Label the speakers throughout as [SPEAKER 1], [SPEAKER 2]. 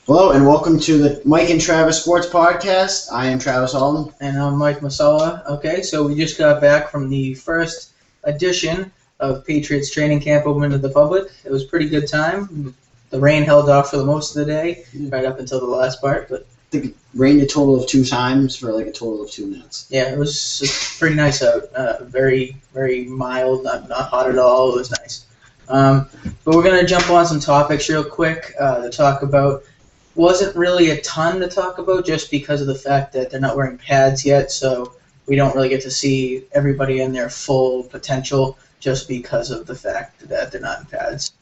[SPEAKER 1] Hello and welcome to the Mike and Travis Sports Podcast. I am Travis Alden.
[SPEAKER 2] And I'm Mike Masala. Okay, so we just got back from the first edition of Patriots training camp open to the public. It was a pretty good time. The rain held off for the most of the day, right up until the last part. But
[SPEAKER 1] I think it rained a total of 2 times for like a total of 2 minutes.
[SPEAKER 2] yeah, it was pretty nice out. Very, very mild, not hot at all. It was nice. But we're going to jump on some topics real quick to talk about. Wasn't really a ton to talk about just because of the fact that they're not wearing pads yet, so we don't really get to see everybody in their full potential just because of the fact that they're not in pads.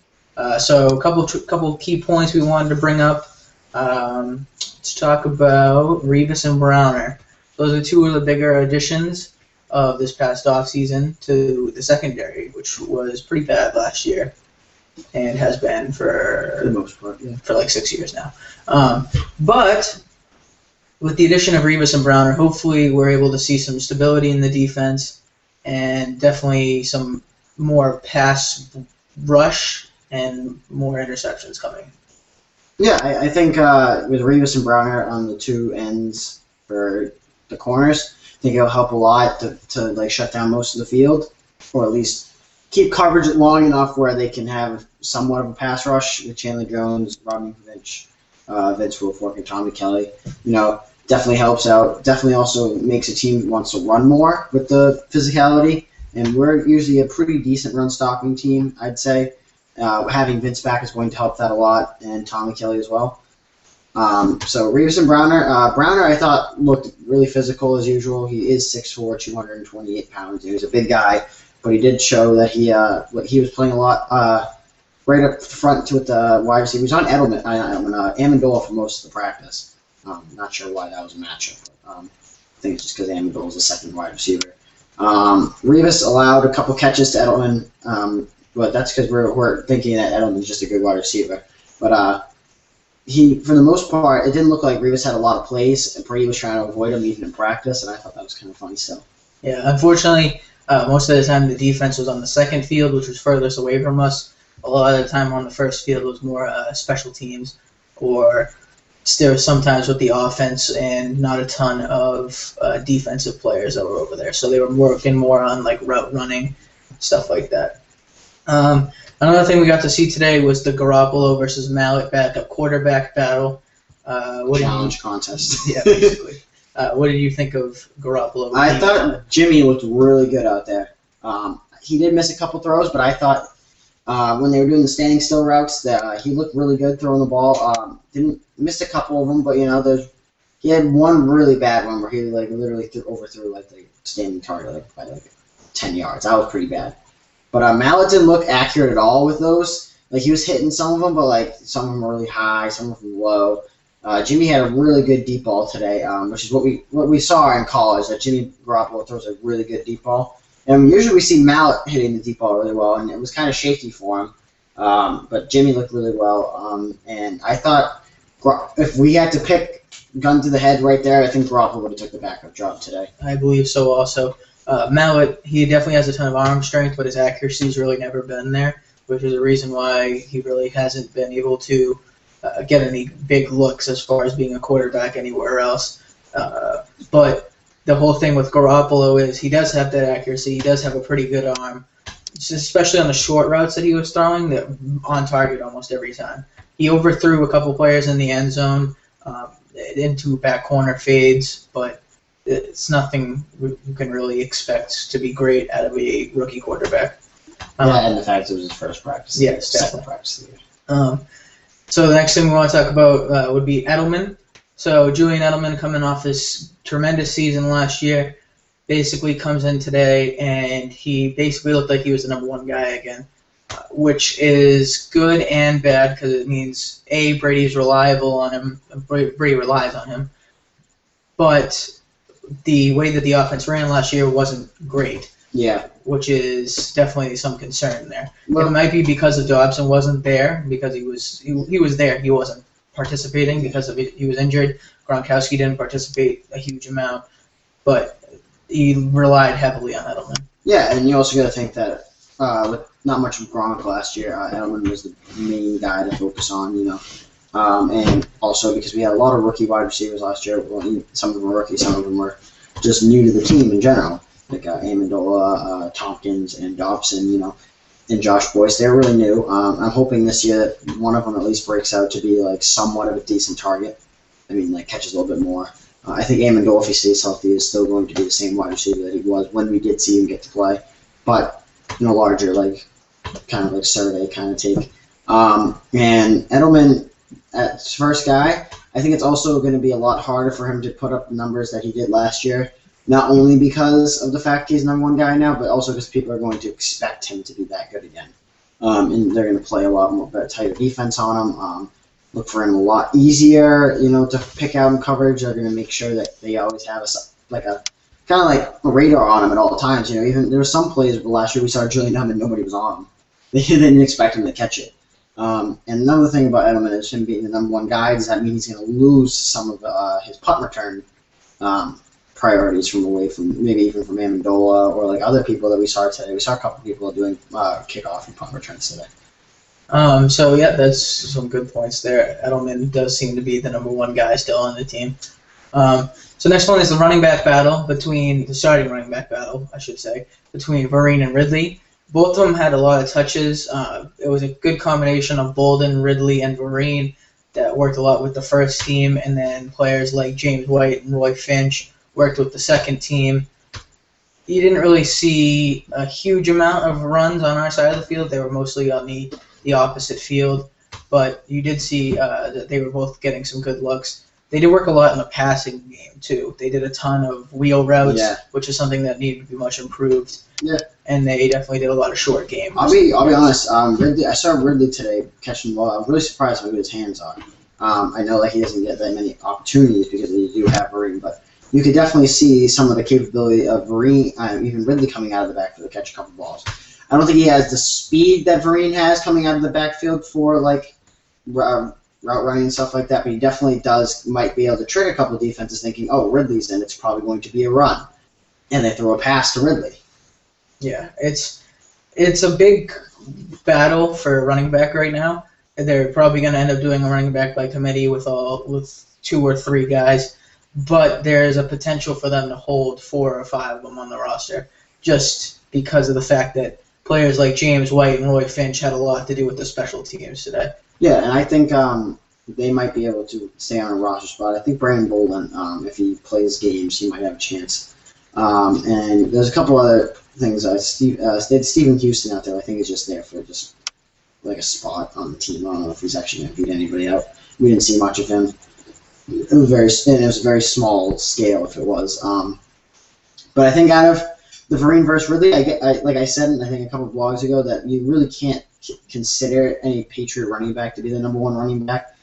[SPEAKER 2] So a couple key points we wanted to bring up. Let's talk about Revis and Browner. Those are two of the bigger additions of this past offseason to the secondary, which was pretty bad last year and has been
[SPEAKER 1] For the most part, yeah.
[SPEAKER 2] for like 6 years now. But with the addition of Revis and Browner, hopefully we're able to see some stability in the defense and definitely some more pass rush and more interceptions coming.
[SPEAKER 1] Yeah, I think with Revis and Browner on the two ends for the corners, I think it'll help a lot to like shut down most of the field, or at least keep coverage long enough where they can have somewhat of a pass rush with Chandler Jones, Rodney Vince Wilfork, and Tommy Kelly. Definitely helps out. Definitely also makes a team wants to run more with the physicality. And we're usually a pretty decent run-stopping team, I'd say. Having Vince back is going to help that a lot, and Tommy Kelly as well. So Revis and Browner. Browner, I thought, looked really physical as usual. He is 6'4", 228 pounds. He was a big guy. But he did show that he was playing a lot right up front with the wide receiver. He was on Amendola for most of the practice. Not sure why that was a matchup. But, I think it's just because Amendola is the second wide receiver. Revis allowed a couple catches to Edelman, but that's because we're thinking that Edelman's just a good wide receiver. But he, for the most part, it didn't look like Revis had a lot of plays, and Brady was trying to avoid him even in practice, and I thought that was kind of funny still.
[SPEAKER 2] Yeah, unfortunately, most of the time the defense was on the second field, which was furthest away from us. A lot of the time on the first field was more special teams, or still sometimes with the offense and not a ton of defensive players that were over there. So they were working more on like route running, stuff like that. Another thing we got to see today was the Garoppolo versus Mallett backup quarterback battle.
[SPEAKER 1] Challenge contest.
[SPEAKER 2] Yeah, basically. What did you think of Garoppolo?
[SPEAKER 1] I thought Jimmy looked really good out there. He did miss a couple throws, but I thought when they were doing the standing still routes that he looked really good throwing the ball. Didn't miss a couple of them, but he had one really bad one where he like literally overthrew like the standing target by 10 yards. That was pretty bad. But Mallett didn't look accurate at all with those. Like he was hitting some of them, but like some of them were really high, some of them low. Jimmy had a really good deep ball today, which is what we saw in college, that Jimmy Garoppolo throws a really good deep ball. And usually we see Mallett hitting the deep ball really well, and it was kind of shaky for him. But Jimmy looked really well. And I thought if we had to pick gun to the head right there, I think Garoppolo would have took the backup job today.
[SPEAKER 2] I believe so also. Mallett, he definitely has a ton of arm strength, but his accuracy's really never been there, which is the reason why he really hasn't been able to get any big looks as far as being a quarterback anywhere else. But the whole thing with Garoppolo is he does have that accuracy. He does have a pretty good arm, especially on the short routes that he was throwing, that on target almost every time. He overthrew a couple players in the end zone into back corner fades, but it's nothing you can really expect to be great out of a rookie quarterback.
[SPEAKER 1] Yeah, and the fact it was his first practice.
[SPEAKER 2] Yes,
[SPEAKER 1] second
[SPEAKER 2] definitely.
[SPEAKER 1] practice of the year.
[SPEAKER 2] So the next thing we want to talk about would be Edelman. So Julian Edelman, coming off his tremendous season last year, basically comes in today, and he basically looked like he was the number one guy again, which is good and bad because it means, A, Brady's reliable on him. Brady relies on him. But the way that the offense ran last year wasn't great.
[SPEAKER 1] Yeah.
[SPEAKER 2] Which is definitely some concern there.
[SPEAKER 1] Well,
[SPEAKER 2] it might be because of Dobson wasn't there, because he was there, he wasn't participating because of he was injured. Gronkowski didn't participate a huge amount, but he relied heavily on Edelman.
[SPEAKER 1] Yeah, and you also got to think that with not much of Gronk last year, Edelman was the main guy to focus on. And also because we had a lot of rookie wide receivers last year. Well, some of them were rookies, some of them were just new to the team in general, like Amendola, Tompkins, and Dobson, and Josh Boyce. They're really new. I'm hoping this year that one of them at least breaks out to be like somewhat of a decent target. I mean, like catches a little bit more. I think Amendola, if he stays healthy, is still going to be the same wide receiver that he was when we did see him get to play, but in a larger, like, kind of like survey kind of take. And Edelman, at first guy, I think it's also going to be a lot harder for him to put up the numbers that he did last year, not only because of the fact he's number one guy now, but also because people are going to expect him to be that good again. And they're going to play a lot more tighter defense on him, look for him a lot easier, to pick out in coverage. They're going to make sure that they always have a radar on him at all times. Even there were some plays last year we saw Julian Edelman, nobody was on him. They didn't expect him to catch it. And another thing about Edelman is him being the number one guy. Does that mean he's going to lose some of his punt return priorities from maybe even from Amendola or like other people that we saw today? We saw a couple people doing kickoff and punt returns today.
[SPEAKER 2] So yeah, that's some good points there. Edelman does seem to be the number one guy still on the team. So next one is the starting running back battle, I should say, between Vereen and Ridley. Both of them had a lot of touches. It was a good combination of Bolden, Ridley, and Vereen that worked a lot with the first team, and then players like James White and Roy Finch worked with the second team. You didn't really see a huge amount of runs on our side of the field. They were mostly on the opposite field, but you did see that they were both getting some good looks. They did work a lot in the passing game, too. They did a ton of wheel routes, which is something that needed to be much improved. Yeah. And they definitely did a lot of short games.
[SPEAKER 1] I'll be honest. Ridley, I saw Ridley today catching the ball. I was really surprised how good his hands are. I know that he doesn't get that many opportunities because you do have Vereen, but you could definitely see some of the capability of Vereen, even Ridley coming out of the backfield to catch a couple balls. I don't think he has the speed that Vereen has coming out of the backfield for like route running and stuff like that, but he definitely might be able to trick a couple of defenses thinking, oh, Ridley's in, it's probably going to be a run. And they throw a pass to Ridley.
[SPEAKER 2] Yeah, it's a big battle for running back right now. They're probably going to end up doing a running back by committee with 2 or 3 guys, but there is a potential for them to hold 4 or 5 of them on the roster just because of the fact that players like James White and Roy Finch had a lot to do with the special teams today.
[SPEAKER 1] Yeah, and I think they might be able to stay on a roster spot. I think Brandon Bolden, if he plays games, he might have a chance. And there's a couple other things. They had Stephen Houston out there. I think he's just there for just like a spot on the team. I don't know if he's actually going to beat anybody out. We didn't see much of him. It was a very small scale if it was. But I think out of the Vereen versus Ridley, like I said, I think a couple of blogs ago, that you really can't consider any Patriot running back to be the number one running back,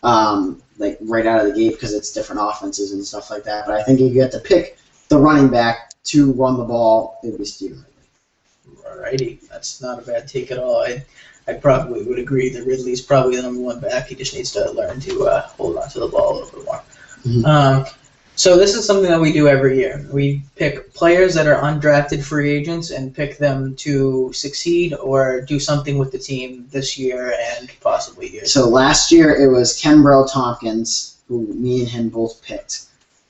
[SPEAKER 1] like right out of the gate because it's different offenses and stuff like that. But I think if you had to pick the running back to run the ball, it would be Stephen Ridley.
[SPEAKER 2] Alrighty, that's not a bad take at all. I probably would agree that Ridley's probably the number one back. He just needs to learn to hold on to the ball a little bit more. Mm-hmm. So this is something that we do every year. We pick players that are undrafted free agents and pick them to succeed or do something with the team this year and possibly years.
[SPEAKER 1] So last year it was Kenbrell Tompkins, who me and him both picked.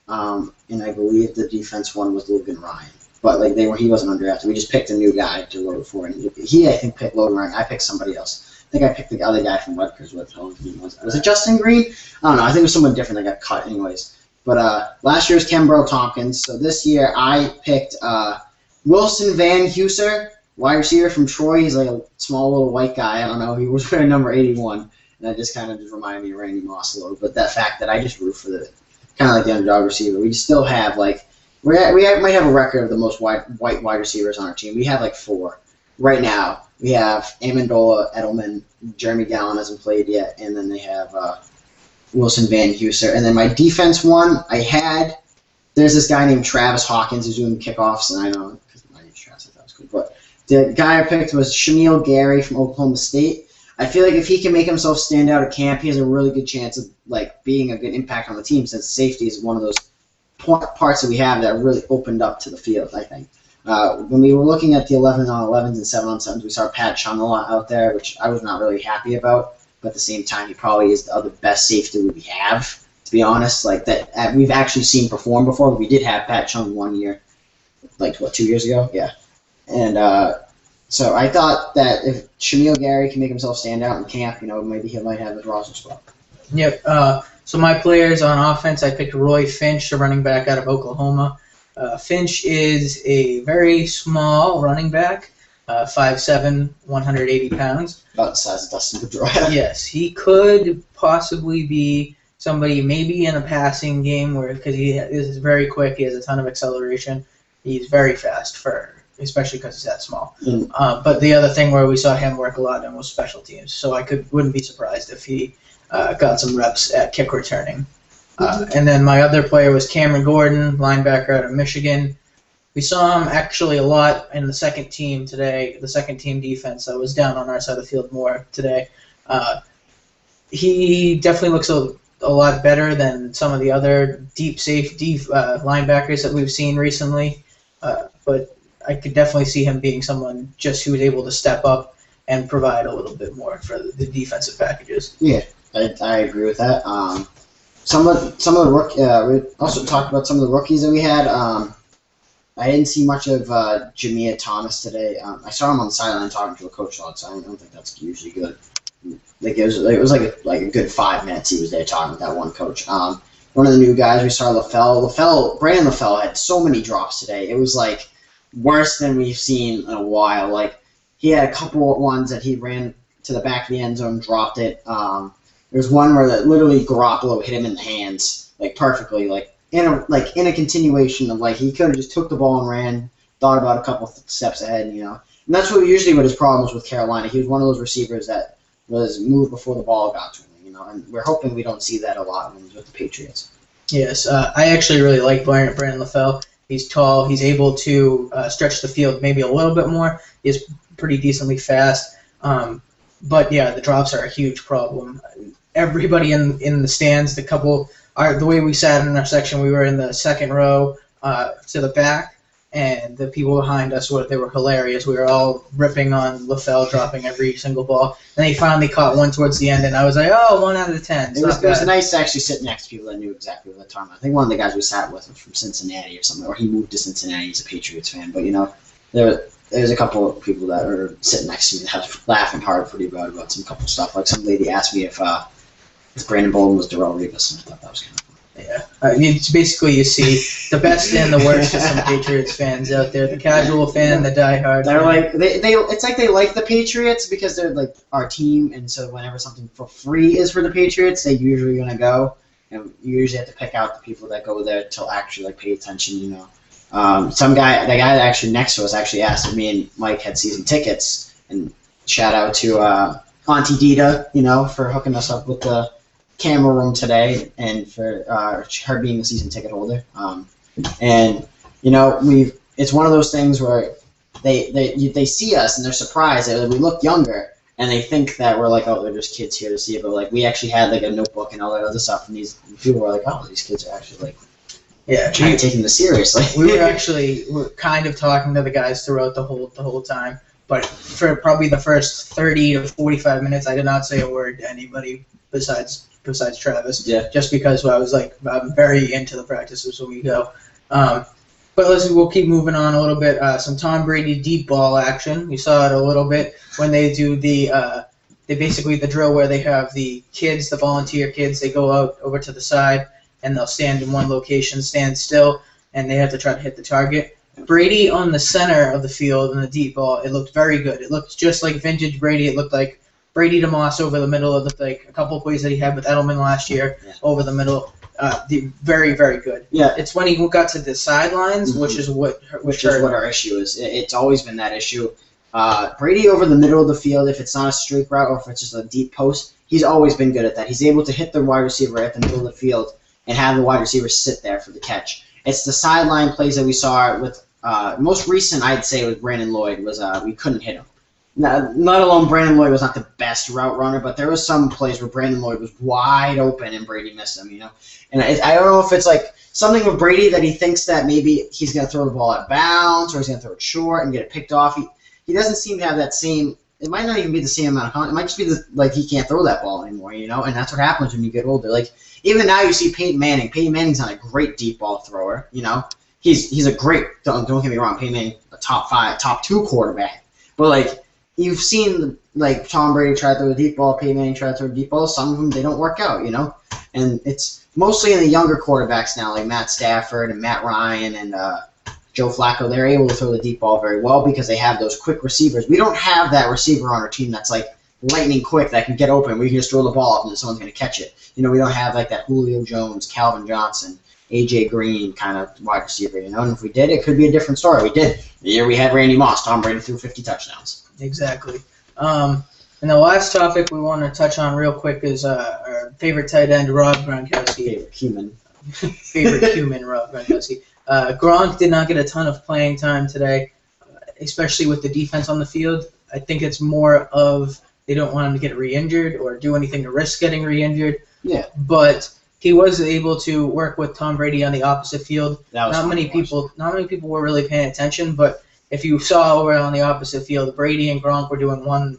[SPEAKER 1] And I believe the defense one was Logan Ryan. But he wasn't undrafted. We just picked a new guy to vote for. And he, I think, picked Logan Ryan. I picked somebody else. I think I picked the other guy from Rutgers. What the hell his name was? Was it Justin Green? I don't know. I think it was someone different that got cut anyways. But last year was Kenbrell Tompkins. So this year I picked Wilson Van Heuser, wide receiver from Troy. He's like a small little white guy. I don't know. He was wearing number 81. And that just kind of reminded me of Randy Moss a little. But that fact that I just root for the kind of like the underdog receiver. We still have we might have a record of the most white wide receivers on our team. We have 4 right now. We have Amendola, Edelman, Jeremy Gallon hasn't played yet, and then they have Wilson Van Heuser. And then my defense one, there's this guy named Travis Hawkins who's doing kickoffs, and I know because my name's Travis, I thought it was cool. But the guy I picked was Shamil Gary from Oklahoma State. I feel like if he can make himself stand out at camp, he has a really good chance of being a good impact on the team, since safety is one of those parts that we have that really opened up to the field, I think. When we were looking at the 11-on-11s and 7-on-7s, we saw Pat Chunala out there, which I was not really happy about. but at the same time, he probably is the other best safety we have. To be honest, like that we've actually seen perform before. We did have Pat Chung 1 year, like 2 years ago, yeah, and so I thought that if Shamil Gary can make himself stand out in camp, maybe he might have his roster spot.
[SPEAKER 2] Yep. So my players on offense, I picked Roy Finch, a running back out of Oklahoma. Finch is a very small running back, 5'7", 180 pounds.
[SPEAKER 1] About the size of Dustin Pedroia.
[SPEAKER 2] Yes, he could possibly be somebody maybe in a passing game because he is very quick. He has a ton of acceleration. He's very fast especially because he's that small. But the other thing where we saw him work a lot in was special teams. So I wouldn't be surprised if he got some reps at kick returning. And then my other player was Cameron Gordon, linebacker out of Michigan. We saw him actually a lot in the second team today, the second team defense. I was down on our side of the field more today. He definitely looks a lot better than some of the other deep linebackers that we've seen recently. But I could definitely see him being someone just who was able to step up and provide a little bit more for the defensive packages.
[SPEAKER 1] Yeah, I agree with that. Some of the we also talked about some of the rookies that we had. I didn't see much of Jamia Thomas today. I saw him on the sideline talking to a coach all the time. I don't think that's usually good. Like it was like a good 5 minutes he was there talking with that one coach. One of the new guys we saw, LaFell. Brandon LaFell had so many drops today. It was like worse than we've seen in a while. Like he had a couple of ones that he ran to the back of the end zone, dropped it. There's one where literally Garoppolo hit him in the hands, like perfectly, like in a continuation of he could have just took the ball and ran, thought about a couple steps ahead, And that's what his problems with Carolina. He was one of those receivers that was moved before the ball got to him, And we're hoping we don't see that a lot when he's with the Patriots.
[SPEAKER 2] Yes, I actually really like Brandon LaFell. He's tall. He's able to stretch the field maybe a little bit more. He's pretty decently fast. But yeah, the drops are a huge problem. Everybody in the stands, the way we sat in our section, we were in the second row to the back, and the people behind us they were hilarious. We were all ripping on LaFell, dropping every single ball. And he finally caught one towards the end, and I was like, 1 out of 10.
[SPEAKER 1] It was nice to actually sit next to people that knew exactly what they're talking about. I think one of the guys we sat with was from Cincinnati or something, or he moved to Cincinnati. He's a Patriots fan. But, there's a couple of people that were sitting next to me that was laughing hard pretty bad about some couple stuff. Like some lady asked me if Brandon Bolden was Darrelle Revis, and I thought that was kind of fun.
[SPEAKER 2] Yeah, it's basically you see the best and the worst of some Patriots fans out there. The casual fan, the diehard.
[SPEAKER 1] They're like it's like they like the Patriots because they're like our team, and so whenever something for free is for the Patriots, they're usually gonna go. And you usually have to pick out the people that go there to actually pay attention. The guy that actually next to us actually asked if me and Mike had season tickets, and shout out to Auntie Dita, for hooking us up with the camera room today and for her being a season ticket holder. It's one of those things where they see us and they're surprised that we look younger and they think that we're like, they're just kids here to see it, but we actually had a notebook and all that other stuff, and these people were like, these kids are actually trying to take this seriously.
[SPEAKER 2] we're kind of talking to the guys throughout the whole time, but for probably the first 30 to 45 minutes, I did not say a word to anybody besides Travis.
[SPEAKER 1] Yeah.
[SPEAKER 2] Just because I was I'm very into the practices when we go. But we'll keep moving on a little bit. Some Tom Brady deep ball action. We saw it a little bit when they do the drill where they have the kids, the volunteer kids. They go out over to the side and they'll stand in one location, stand still, and they have to try to hit the target. Brady on the center of the field in the deep ball. It looked very good. It looked just like vintage Brady. It looked like Brady to Moss over the middle. It looked like a couple of plays that he had with Edelman last year over the middle. Very, very good.
[SPEAKER 1] Yeah.
[SPEAKER 2] It's when he got to the sidelines, which is what our
[SPEAKER 1] issue is. It's always been that issue. Brady over the middle of the field, if it's not a streak route or if it's just a deep post, he's always been good at that. He's able to hit the wide receiver at the middle of the field and have the wide receiver sit there for the catch. It's the sideline plays that we saw with most recent, I'd say, with Brandon Lloyd was we couldn't hit him. Not alone, Brandon Lloyd was not the best route runner, but there was some plays where Brandon Lloyd was wide open and Brady missed him, And I don't know if it's something with Brady that he thinks that maybe he's going to throw the ball out of bounds or he's going to throw it short and get it picked off. He doesn't seem to have that same it might not even be the same amount of contact. It might just be like he can't throw that ball anymore, you know. And that's what happens when you get older. Like even now, you see Peyton Manning. Peyton Manning's not a great deep ball thrower, you know. He's a great. Don't get me wrong. Peyton Manning, a top 5, top 2 quarterback. But like you've seen, like Tom Brady try to throw a deep ball, Peyton Manning try to throw a deep ball. Some of them they don't work out, you know. And it's mostly in the younger quarterbacks now, like Matt Stafford and Matt Ryan and Joe Flacco. They're able to throw the deep ball very well because they have those quick receivers. We don't have that receiver on our team that's like lightning quick that can get open. We can just throw the ball up and then someone's going to catch it. You know, we don't have like that Julio Jones, Calvin Johnson, A.J. Green kind of wide receiver, you know. And if we did, it could be a different story. We did. The year we had Randy Moss, Tom Brady threw 50 touchdowns.
[SPEAKER 2] Exactly. And the last topic we want to touch on real quick is our favorite tight end, Rob Gronkowski. Favorite human, Rob Gronkowski. Gronk did not get a ton of playing time today, especially with the defense on the field. I think it's more of they don't want him to get re-injured or do anything to risk getting re-injured.
[SPEAKER 1] Yeah.
[SPEAKER 2] But he was able to work with Tom Brady on the opposite field. Not many people were really paying attention, but if you saw over on the opposite field, Brady and Gronk were doing one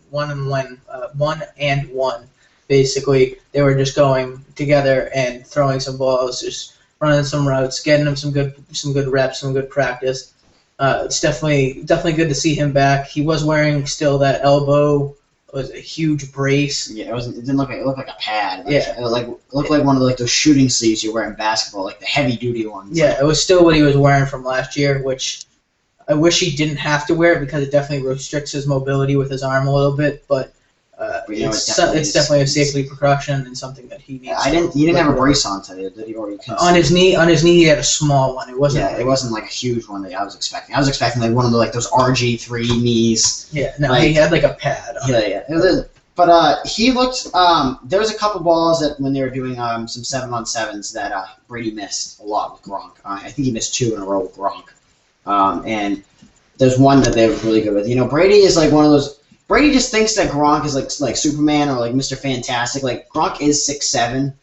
[SPEAKER 2] and one. Basically, they were just going together and throwing some balls, just running some routes, getting him some good reps, some good practice. It's definitely good to see him back. He was wearing still that elbow. It was a huge brace.
[SPEAKER 1] Yeah, it didn't look like it looked like a pad.
[SPEAKER 2] Yeah,
[SPEAKER 1] it looked like one of those shooting sleeves you wear in basketball, like the heavy duty ones.
[SPEAKER 2] Yeah, it was still what he was wearing from last year, which I wish he didn't have to wear it because it definitely restricts his mobility with his arm a little bit. But it's definitely a safety precaution and something that he needs.
[SPEAKER 1] He didn't have a brace on today, did he? Or
[SPEAKER 2] on his knee, he had a small one. It wasn't.
[SPEAKER 1] Yeah, it wasn't like a huge one that I was expecting. I was expecting like one of those RG3 knees.
[SPEAKER 2] Yeah, no, he had like a pad on it.
[SPEAKER 1] Yeah. But he looked. There was a couple balls that when they were doing some 7-on-7s that Brady missed a lot with Gronk. I think he missed 2 in a row with Gronk. And there's one that they were really good with. You know, Brady is like one of those. Brady just thinks that Gronk is like Superman or like Mr. Fantastic. Like Gronk is 6'7",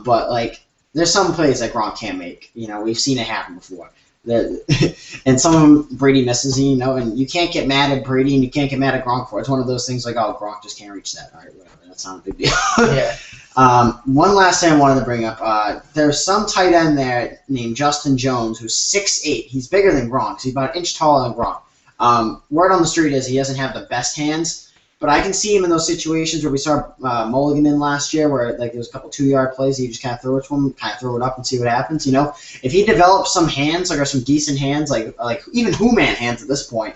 [SPEAKER 1] but like there's some plays that Gronk can't make. You know, we've seen it happen before. And some of them Brady misses, you know, and you can't get mad at Brady and you can't get mad at Gronk for it. It's one of those things like, oh, Gronk just can't reach that. All right, whatever. That's not a big deal.
[SPEAKER 2] Yeah.
[SPEAKER 1] One last thing I wanted to bring up. There's some tight end there named Justin Jones who's 6'8". He's bigger than Gronk. So he's about an inch taller than Gronk. Word on the street is he doesn't have the best hands, but I can see him in those situations where we saw Mulligan in last year where like there was a couple 2-yard plays. He just kind of throw it to him, kind of throw it up and see what happens. You know, if he develops some hands, like or some decent hands, like even Who-Man hands at this point,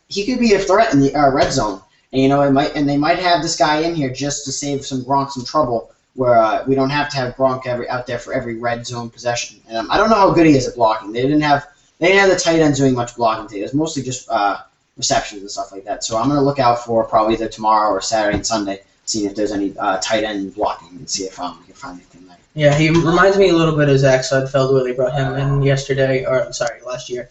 [SPEAKER 1] he could be a threat in the red zone. And you know, they might have this guy in here just to save some Gronk some trouble, where we don't have to have Gronk out there for every red zone possession. And I don't know how good he is at blocking. They didn't have the tight ends doing much blocking today. It was mostly just receptions and stuff like that. So I'm going to look out for probably either tomorrow or Saturday and Sunday, seeing if there's any tight end blocking and see if we can find anything there.
[SPEAKER 2] Yeah, he reminds me a little bit of Zach Sudfeld where they brought him in last year.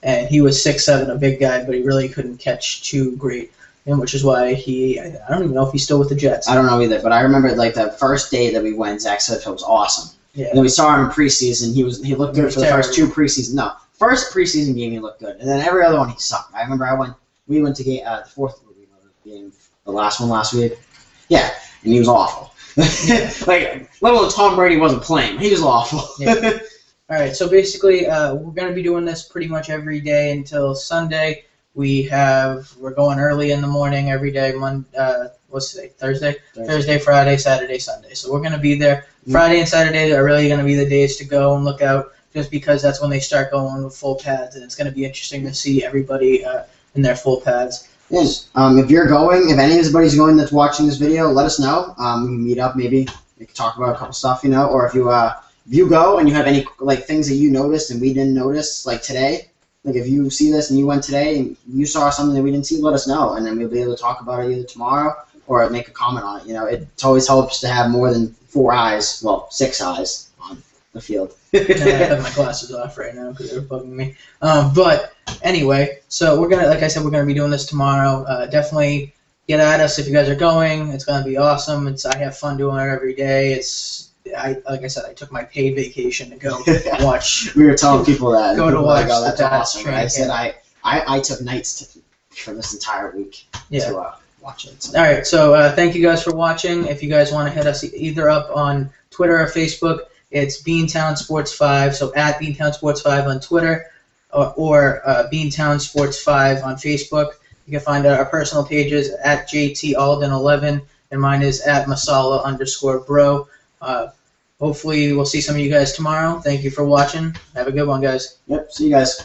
[SPEAKER 2] And he was 6'7", a big guy, but he really couldn't catch too great. And which is why I don't even know if he's still with the Jets.
[SPEAKER 1] I don't know either, but I remember like the first day that we went, Zach Sudfeld was awesome. Yeah. And then we saw him in preseason. He looked good for the first 2 preseason. No, first preseason game he looked good, and then every other one he sucked. I remember we went to the fourth game, the last one last week. Yeah, and he was awful. Like, let alone Tom Brady wasn't playing. He was awful.
[SPEAKER 2] Yeah. All right, so basically we're going to be doing this pretty much every day until Sunday. We're going early in the morning every day. What's today? Thursday, Friday, Saturday, Sunday. So we're going to be there. Friday and Saturday are really going to be the days to go and look out, just because that's when they start going with full pads, and it's going to be interesting to see everybody in their full pads.
[SPEAKER 1] Yes. If anybody's going that's watching this video, let us know. We can meet up, maybe we can talk about a couple stuff, you know. Or if you go and you have any like things that you noticed and we didn't notice, like today. Like if you see this and you went today and you saw something that we didn't see, let us know, and then we'll be able to talk about it either tomorrow or make a comment on it. You know, it always helps to have more than 4 eyes, well, 6 eyes on the field.
[SPEAKER 2] I have my glasses off right now because they're bugging me. But anyway, so like I said, we're gonna be doing this tomorrow. Definitely get at us if you guys are going. It's gonna be awesome. I have fun doing it every day. Like I said, I took my paid vacation to go watch.
[SPEAKER 1] We were telling people that.
[SPEAKER 2] Go to watch.
[SPEAKER 1] That's awesome. I said I took nights for this entire week
[SPEAKER 2] Yeah.
[SPEAKER 1] to watch it. So.
[SPEAKER 2] All right, so thank you guys for watching. If you guys want to hit us either up on Twitter or Facebook, it's Beantown Sports 5, so at Beantown Sports 5 on Twitter or Beantown Sports 5 on Facebook. You can find our personal pages at JT Alden 11, and mine is at Masala_bro. Hopefully we'll see some of you guys tomorrow. Thank you for watching. Have a good one, guys.
[SPEAKER 1] Yep, see you guys.